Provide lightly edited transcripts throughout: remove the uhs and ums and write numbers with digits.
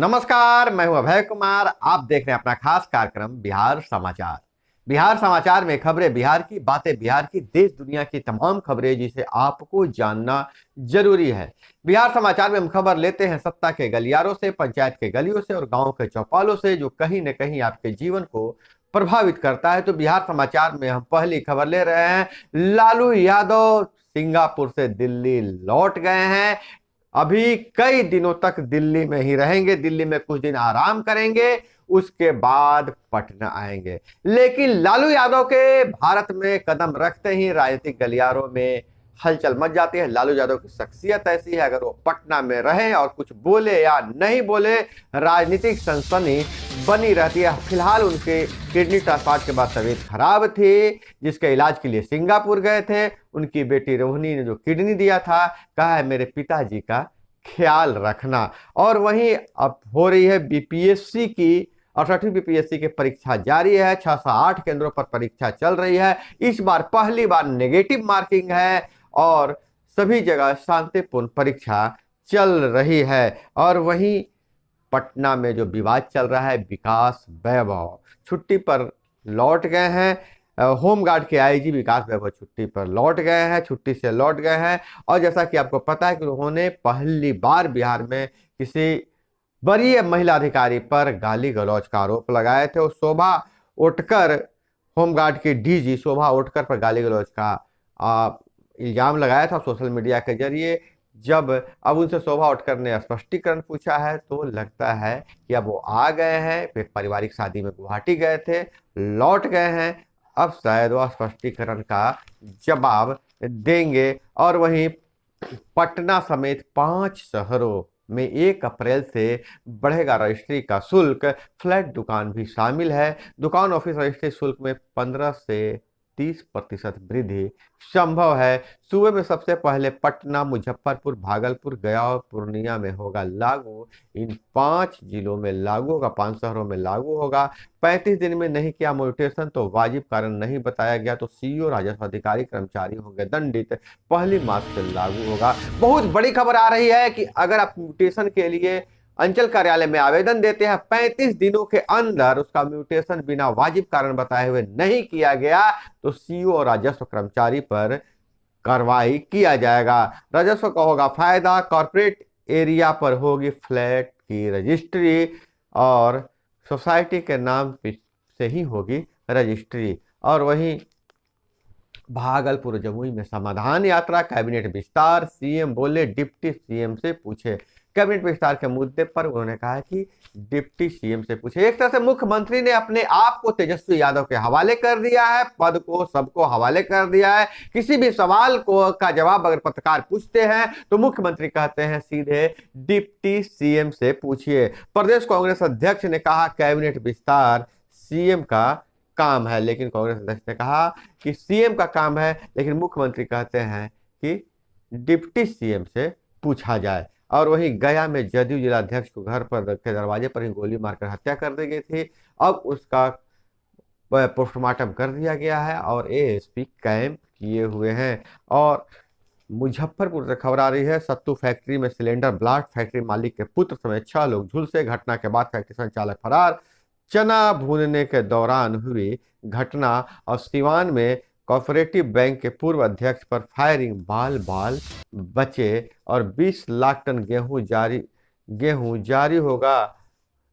नमस्कार, मैं हूं अभय कुमार। आप देख रहे हैं अपना खास कार्यक्रम बिहार समाचार। बिहार समाचार में खबरें बिहार की, बातें बिहार की, देश दुनिया की तमाम खबरें जिसे आपको जानना जरूरी है। बिहार समाचार में हम खबर लेते हैं सत्ता के गलियारों से, पंचायत के गलियों से और गांव के चौपालों से, जो कहीं न कहीं आपके जीवन को प्रभावित करता है। तो बिहार समाचार में हम पहली खबर ले रहे हैं। लालू यादव सिंगापुर से दिल्ली लौट गए हैं। अभी कई दिनों तक दिल्ली में ही रहेंगे, दिल्ली में कुछ दिन आराम करेंगे, उसके बाद पटना आएंगे। लेकिन लालू यादव के भारत में कदम रखते ही राजनीतिक गलियारों में हलचल मच जाती है। लालू यादव की शख्सियत ऐसी है, अगर वो पटना में रहे और कुछ बोले या नहीं बोले, राजनीतिक सनसनी बनी रहती है। फिलहाल उनके किडनी ट्रांसप्लांट के बाद तबीयत खराब थी, जिसके इलाज के लिए सिंगापुर गए थे। उनकी बेटी रोहिणी ने जो किडनी दिया था, कहा है मेरे पिताजी का ख्याल रखना। और वहीं अब हो रही है बीपीएससी की 68वीं बीपीएससी की परीक्षा जारी है। 608 केंद्रों पर परीक्षा चल रही है। इस बार पहली बार नेगेटिव मार्किंग है और सभी जगह शांतिपूर्ण परीक्षा चल रही है। और वहीं पटना में जो विवाद चल रहा है, विकास वैभव छुट्टी पर लौट गए हैं। होमगार्ड के आईजी विकास वैभव छुट्टी पर लौट गए हैं, छुट्टी से लौट गए हैं। और जैसा कि आपको पता है कि उन्होंने पहली बार बिहार में किसी वरीय महिला अधिकारी पर गाली गलौज का आरोप लगाए थे। और शोभा ओटकर, होमगार्ड की डीजी शोभा ओटकर पर गाली गलौज का इल्जाम लगाया था सोशल मीडिया के जरिए। जब अब उनसे शोभा ओटकर ने स्पष्टीकरण पूछा है, तो लगता है कि अब वो आ गए हैं। फिर पारिवारिक शादी में गुवाहाटी गए थे, लौट गए हैं। अब शायद वो स्पष्टीकरण का जवाब देंगे। और वहीं पटना समेत 5 शहरों में 1 अप्रैल से बढ़ेगा रजिस्ट्री का शुल्क। फ्लैट दुकान भी शामिल है। दुकान ऑफिस रजिस्ट्री शुल्क में 15 से 30% वृद्धि संभव है। सूबे में सबसे पहले पटना, मुजफ्फरपुर, भागलपुर, गया और पूर्णिया में होगा लागू। इन 5 जिलों में लागू होगा, 5 शहरों में लागू होगा। 35 दिन में नहीं किया म्यूटेशन तो वाजिब कारण नहीं बताया गया तो सीईओ, राजस्व अधिकारी, कर्मचारी होंगे दंडित। पहली मार्च से लागू होगा। बहुत बड़ी खबर आ रही है कि अगर आप म्यूटेशन के लिए अंचल कार्यालय में आवेदन देते हैं, 35 दिनों के अंदर उसका म्यूटेशन बिना वाजिब कारण बताए हुए नहीं किया गया, तो सीईओ और राजस्व कर्मचारी पर कार्रवाई किया जाएगा। राजस्व का होगा फायदा। कॉर्पोरेट एरिया पर होगी फ्लैट की रजिस्ट्री और सोसाइटी के नाम से ही होगी रजिस्ट्री। और वहीं भागलपुर जमुई में समाधान यात्रा, कैबिनेट विस्तार, सीएम बोले डिप्टी सीएम से पूछे। कैबिनेट विस्तार के मुद्दे पर उन्होंने कहा कि डिप्टी सीएम से पूछे। एक तरह से मुख्यमंत्री ने अपने आप को तेजस्वी यादव के हवाले कर दिया है, पद को सबको हवाले कर दिया है। किसी भी सवाल को का जवाब अगर पत्रकार पूछते हैं तो मुख्यमंत्री कहते हैं सीधे डिप्टी सीएम से पूछिए। प्रदेश कांग्रेस अध्यक्ष ने कहा कैबिनेट विस्तार सीएम का काम है, लेकिन कांग्रेस अध्यक्ष ने कहा कि सीएम का काम है, लेकिन मुख्यमंत्री कहते हैं कि डिप्टी सीएम से पूछा जाए। और वहीं गया में जदयू जिलाध्यक्ष को घर पर रखे दरवाजे पर ही गोली मारकर हत्या कर दी गई थी। अब उसका पोस्टमार्टम कर दिया गया है और एएसपी कैंप किए हुए हैं। और मुजफ्फरपुर से खबर आ रही है, सत्तू फैक्ट्री में सिलेंडर ब्लास्ट, फैक्ट्री मालिक के पुत्र समेत 6 लोग झुलसे। घटना के बाद फैक्ट्री संचालक फरार। चना भूनने के दौरान हुई घटना। और सिवान में कोऑपरेटिव बैंक के पूर्व अध्यक्ष पर फायरिंग, बाल बाल बचे। और 20 लाख टन गेहूं जारी होगा।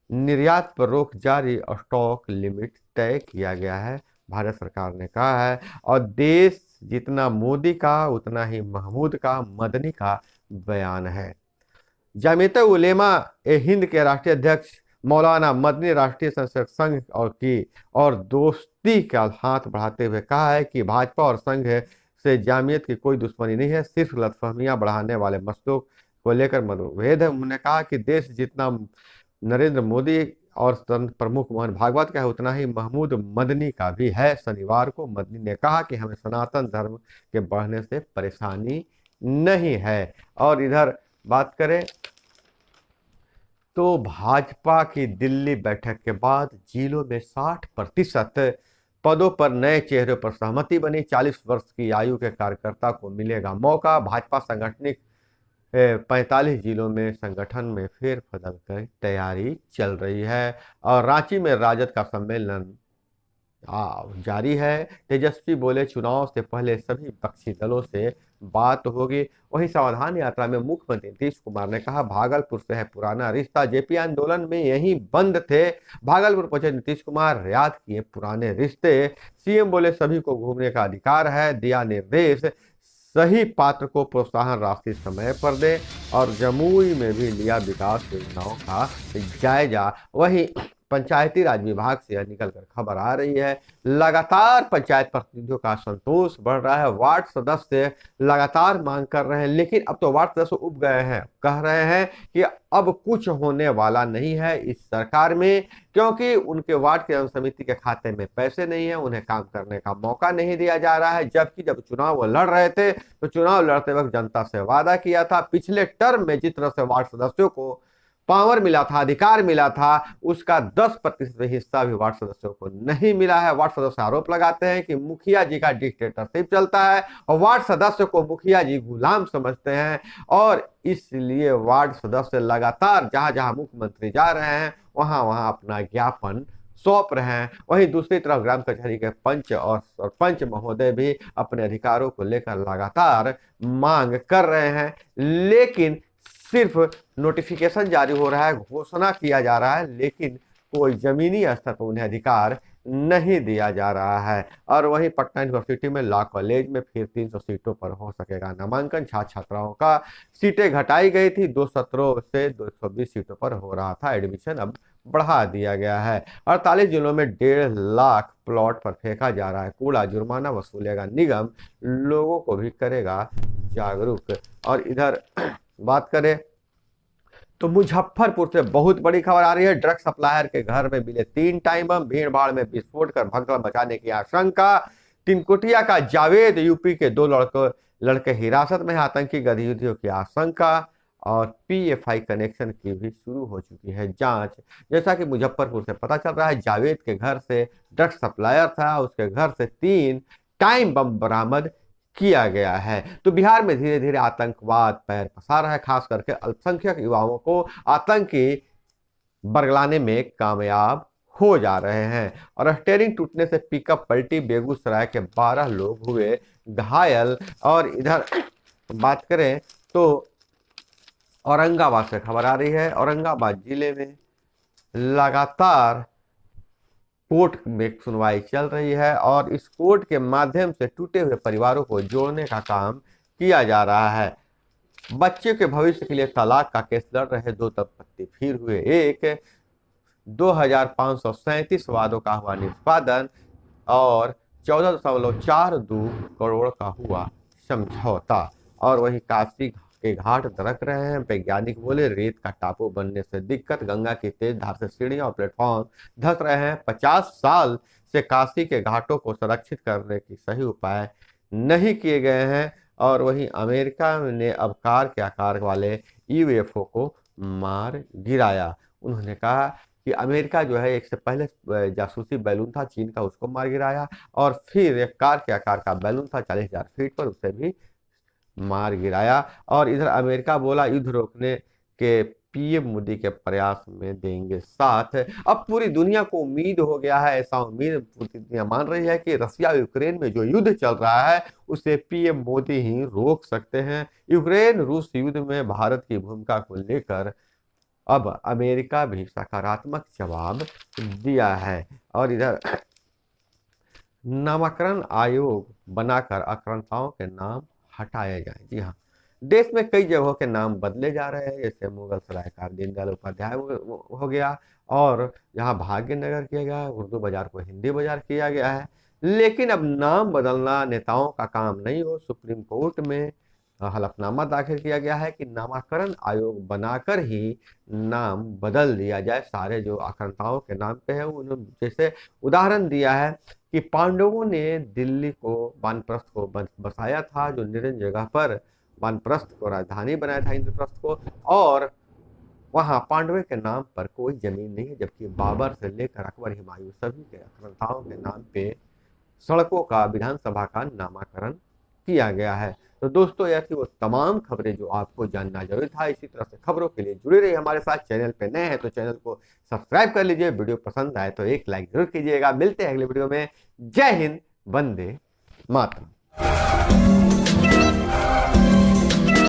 निर्यात पर रोक जारी और स्टॉक लिमिट तय किया गया है, भारत सरकार ने कहा है। और देश जितना मोदी का उतना ही महमूद का, मदनी का बयान है। जामियत उलेमा ए हिंद के राष्ट्रीय अध्यक्ष मौलाना मदनी राष्ट्रीय स्वयंसेवक संघ और दोस्ती का हाथ बढ़ाते हुए कहा है कि भाजपा और संघ से जामियत की कोई दुश्मनी नहीं है, सिर्फ गलतफहमियां बढ़ाने वाले मसलों को लेकर मतभेद है। उन्होंने कहा कि देश जितना नरेंद्र मोदी और संत प्रमुख मोहन भागवत का है, उतना ही महमूद मदनी का भी है। शनिवार को मदनी ने कहा कि हमें सनातन धर्म के बढ़ने से परेशानी नहीं है। और इधर बात करें तो भाजपा की दिल्ली बैठक के बाद जिलों में 60% पदों पर नए चेहरों पर सहमति बनी। 40 वर्ष की आयु के कार्यकर्ता को मिलेगा मौका। भाजपा सांगठनिक 45 जिलों में संगठन में फेरबदल की तैयारी चल रही है और रांची में राजद का सम्मेलन जारी है। तेजस्वी बोले चुनाव से पहले सभी विपक्षी दलों से बात होगी। वहीं समाधान यात्रा में मुख्यमंत्री नीतीश कुमार ने कहा भागलपुर से है पुराना रिश्ता, जेपी आंदोलन में यहीं बंद थे, भागलपुर पहुंचे नीतीश कुमार, याद किए पुराने रिश्ते। सीएम बोले सभी को घूमने का अधिकार है, दिया निर्देश सही पात्र को प्रोत्साहन राशि समय पर दे और जमुई में भी लिया विकास योजनाओं का जायजा। वहीं पंचायती राज विभाग से निकलकर खबर आ रही है लगातार पंचायत प्रतिनिधियों का असंतोष बढ़ रहा है। वार्ड सदस्य लगातार मांग कर रहे हैं, लेकिन अब तो वार्ड सदस्य उब गए हैं, कह रहे हैं कि अब कुछ होने वाला नहीं है इस सरकार में, क्योंकि उनके वार्ड के समिति के खाते में पैसे नहीं है, उन्हें काम करने का मौका नहीं दिया जा रहा है। जबकि जब चुनाव वो लड़ रहे थे तो चुनाव लड़ते वक्त जनता से वादा किया था, पिछले टर्म में जिस तरह से वार्ड सदस्यों को पावर मिला था, अधिकार मिला था, उसका 10% हिस्सा भी वार्ड सदस्यों को नहीं मिला है। वार्ड सदस्य आरोप लगाते हैं कि मुखिया जी का डिक्टेटरशिप चलता है और वार्ड सदस्य को मुखिया जी गुलाम समझते हैं और इसलिए वार्ड सदस्य लगातार जहां जहां मुख्यमंत्री जा रहे हैं वहां वहां अपना ज्ञापन सौंप रहे हैं। वहीं दूसरी तरफ ग्राम कचहरी के पंच और सरपंच महोदय भी अपने अधिकारों को लेकर लगातार मांग कर रहे हैं, लेकिन सिर्फ नोटिफिकेशन जारी हो रहा है, घोषणा किया जा रहा है, लेकिन कोई जमीनी स्तर पर उन्हें अधिकार नहीं दिया जा रहा है। और वहीं पटना यूनिवर्सिटी में लॉ कॉलेज में फिर 300 सीटों पर हो सकेगा नामांकन। छात्र छात्राओं का सीटें घटाई गई थी, 2 सत्रों से 220 सीटों पर हो रहा था एडमिशन, अब बढ़ा दिया गया है। 48 जिलों में 1.5 लाख प्लॉट पर फेंका जा रहा है कूड़ा, जुर्माना वसूलेगा निगम, लोगों को भी करेगा जागरूक। और इधर बात करें तो मुजफ्फरपुर से बहुत बड़ी खबर आ रही है। ड्रग सप्लायर के घर में मिले 3 टाइम बम, भीड़ भाड़ में विस्फोट कर भगदड़ मचाने की आशंका। तिनकुटिया का जावेद, यूपी के 2 लड़के हिरासत में, आतंकी गतिविधियों की आशंका और पीएफआई कनेक्शन की भी शुरू हो चुकी है जांच। जैसा कि मुजफ्फरपुर से पता चल रहा है जावेद के घर से ड्रग सप्लायर था, उसके घर से 3 टाइम बम बरामद किया गया है। तो बिहार में धीरे धीरे आतंकवाद पैर पसार रहा है, खास करके अल्पसंख्यक युवाओं को आतंकी बरगलाने में कामयाब हो जा रहे हैं। और स्टेयरिंग टूटने से पिकअप पलटी, बेगूसराय के 12 लोग हुए घायल। और इधर बात करें तो औरंगाबाद से खबर आ रही है। औरंगाबाद जिले में लगातार कोर्ट में सुनवाई चल रही है और इस कोर्ट के माध्यम से टूटे हुए परिवारों को जोड़ने का काम किया जा रहा है। बच्चे के भविष्य के लिए तलाक का केस लड़ रहे 2 दंपत्ति फिर हुए एक, 2537 वादों का हुआ निष्पादन और 14.42 करोड़ का हुआ समझौता। और वहीं काशी के घाट दरक रहे हैं, वैज्ञानिक बोले रेत का टापू बनने से दिक्कत, गंगा की तेज धार से सीढ़ियां और प्लेटफॉर्म धस रहे हैं। 50 साल से काशी के घाटों को संरक्षित करने की सही उपाय नहीं किए गए हैं। और वहीं अमेरिका ने अब कार के आकार वाले यूएफओ को मार गिराया। उन्होंने कहा कि अमेरिका जो है एक से पहले जासूसी बैलून था चीन का, उसको मार गिराया और फिर एक कार के आकार का बैलून था 40,000 फीट पर, उसे भी मार गिराया। और इधर अमेरिका बोला युद्ध रोकने के पीएम मोदी के प्रयास में देंगे साथ। अब पूरी दुनिया को उम्मीद हो गया है, ऐसा उम्मीद पूरी दुनिया मान रही है कि रसिया यूक्रेन में जो युद्ध चल रहा है उसे पीएम मोदी ही रोक सकते हैं। यूक्रेन रूस युद्ध में भारत की भूमिका को लेकर अब अमेरिका भी सकारात्मक जवाब दिया है। और इधर नामाकरण आयोग बनाकर आक्रांताओं के नाम हटाए जाए। जी हाँ, देश में कई जगहों के नाम बदले जा रहे हैं, जैसे मुगल सराय का दीनदयाल उपाध्याय हो गया और यहाँ भाग्यनगर किया गया, उर्दू बाजार को हिंदी बाजार किया गया है। लेकिन अब नाम बदलना नेताओं का काम नहीं हो, सुप्रीम कोर्ट में हलफनामा दाखिल किया गया है कि नामाकरण आयोग बनाकर ही नाम बदल दिया जाए सारे जो आक्रांताओं के नाम पे है। उन्होंने जैसे उदाहरण दिया है कि पांडवों ने दिल्ली को वानप्रस्थ को बसाया था, जो निर्जन जगह पर वानप्रस्थ को राजधानी बनाया था इंद्रप्रस्थ को, और वहां पांडवों के नाम पर कोई जमीन नहीं है, जबकि बाबर से लेकर अकबर, हुमायूं सभी के आक्रांताओं के नाम पे सड़कों का, विधानसभा का नामाकरण किया गया है। तो दोस्तों यह थी वो तमाम खबरें जो आपको जानना जरूरी था। इसी तरह से खबरों के लिए जुड़े रहिए हमारे साथ। चैनल पे नए हैं तो चैनल को सब्सक्राइब कर लीजिए। वीडियो पसंद आए तो एक लाइक जरूर कीजिएगा। मिलते हैं अगले वीडियो में। जय हिंद, वंदे मातरम।